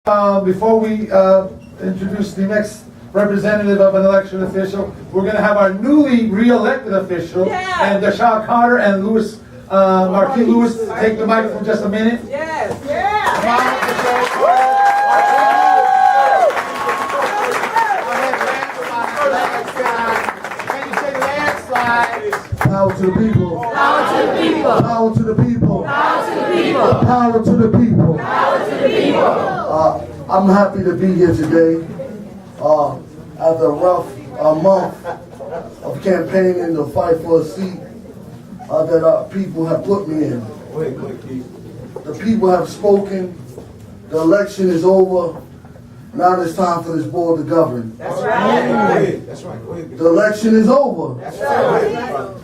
Before we introduce the next representative of an election official, we're going to have our newly re-elected official, and Deshaun Carter and Louis, Marquis Lewis, take the mic for just a minute. Yes, yeah. Power to the people. Power to the people. Power to the people. Power to the people. Power to the people. Power to the people. I'm happy to be here today. After a rough month of campaigning to fight for a seat that our people have put me in. The people have spoken. The election is over. Now it's time for this board to govern. That's right. That's right. Go ahead. The election is over. That's right.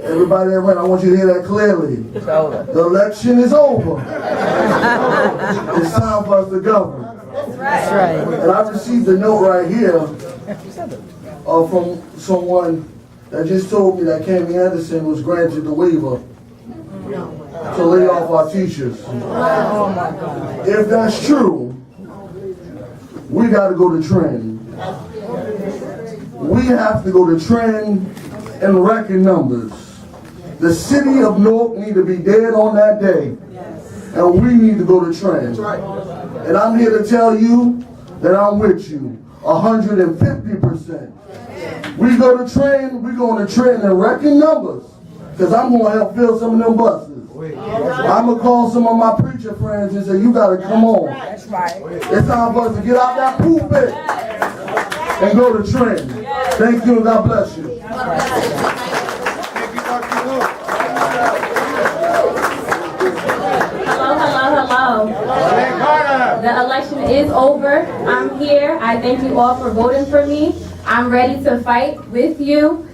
Everybody that went, I want you to hear that clearly. The election is over. It's time for us to govern. That's right. And I received a note right here from someone that just told me that Cammy Anderson was granted the waiver to lay off our teachers. If that's true, we got to go to trend. We have to go to trend and record numbers. The city of Newark need to be dead on that day, and we need to go to trend. And I'm here to tell you that I'm with you 150%. We go to trend, we're going to trend and record numbers, because I'm going to help fill some of them buses. I'm going to call some of my preacher friends and say, you got to come on. That's right. It's time for us to get out that pulpit and go to trend. Thank you and God bless you. Hello. The election is over. I'm here. I thank you all for voting for me. I'm ready to fight with you.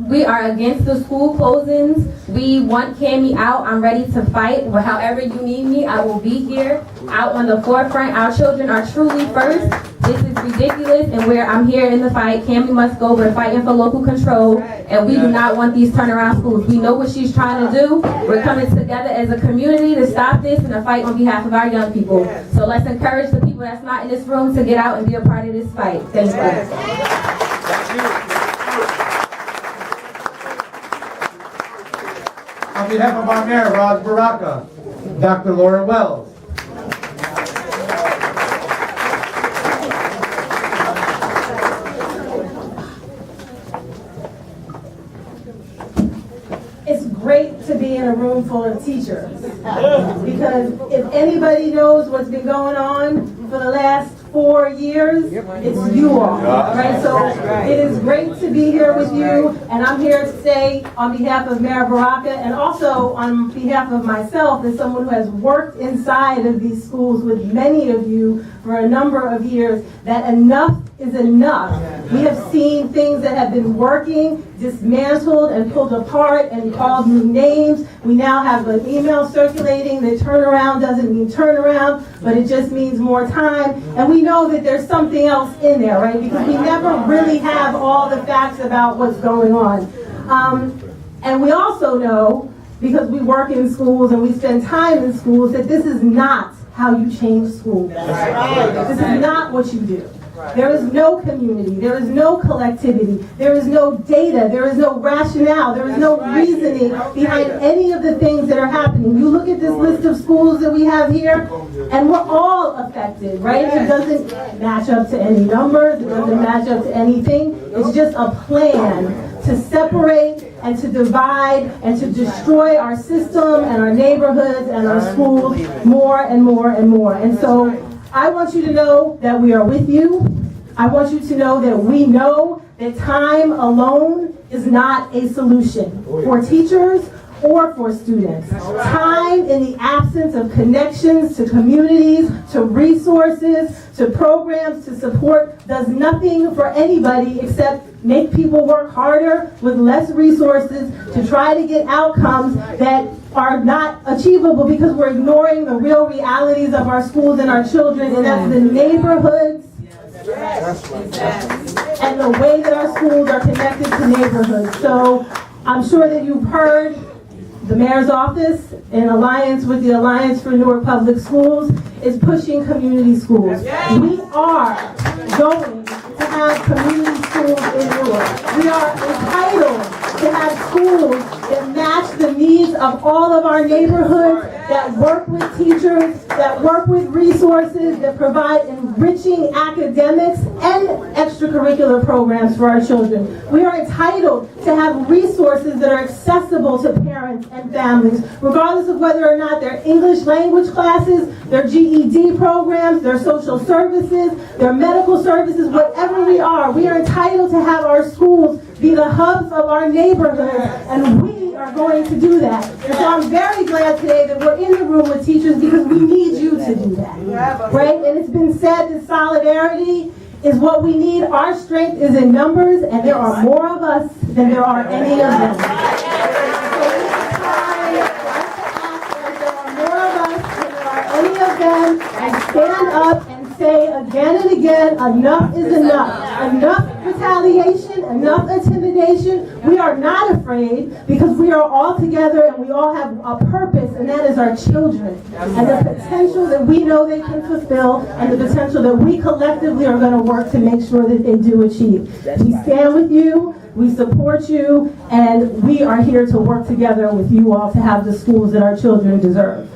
We are against the school closings. We want Cammy out. I'm ready to fight. But however you need me, I will be here, out on the forefront. Our children are truly first. This is ridiculous, and where I'm here in the fight. Cammy must go. We're fighting for local control, and we do not want these turnaround schools. We know what she's trying to do. We're coming together as a community to stop this and to fight on behalf of our young people. So let's encourage the people that's not in this room to get out and be a part of this fight. Thank you. On behalf of our mayor, Raj Baraka, Dr. Laura Wells. It's great to be in a room full of teachers, because if anybody knows what's been going on for the last 4 years, it's you all, right? So it is great to be here with you, and I'm here to say on behalf of Mayor Baraka and also on behalf of myself as someone who has worked inside of these schools with many of you for a number of years, that enough is enough. We have seen things that have been working dismantled and pulled apart and called new names. We now have an email circulating that turnaround doesn't mean turnaround, but it just means more time. And we know that there's something else in there, right? Because we never really have all the facts about what's going on. And we also know, because we work in schools and we spend time in schools, that this is not how you change schools. This is not what you do. There is no community, there is no collectivity, there is no data, there is no rationale, there is no reasoning behind any of the things that are happening. You look at this list of schools that we have here, and we're all affected, right? It doesn't match up to any numbers, it doesn't match up to anything. It's just a plan to separate and to divide and to destroy our system and our neighborhoods and our schools more and more and more. And so I want you to know that we are with you. I want you to know that we know that time alone is not a solution for teachers or for students. Time in the absence of connections to communities, to resources, to programs, to support does nothing for anybody except make people work harder with less resources to try to get outcomes that are not achievable because we're ignoring the real realities of our schools and our children, and that's the neighborhoods and the way that our schools are connected to neighborhoods. So I'm sure that you've heard the mayor's office, in alliance with the Alliance for Newark Public Schools, is pushing community schools. We are going to have community schools in Newark. We are entitled to have schools that match the needs of all of our neighborhoods, that work with teachers, that work with resources, that provide enriching academics and extracurricular programs for our children. We are entitled to have resources that are accessible to parents and families, regardless of whether or not they're English language classes, their GED programs, their social services, their medical services, whatever we are entitled to have our schools be the hubs of our neighborhoods, and we are going to do that. And so I'm very glad today that we're in the room with teachers, because we need you to do that, right? And it's been said that solidarity is what we need. Our strength is in numbers, and there are more of us than there are any of them. Any of them, and stand up and say again and again, enough is enough. Enough retaliation, enough intimidation. We are not afraid, because we are all together and we all have a purpose, and that is our children. And the potential that we know they can fulfill, and the potential that we collectively are going to work to make sure that they do achieve. We stand with you. We support you, and we are here to work together with you all to have the schools that our children deserve.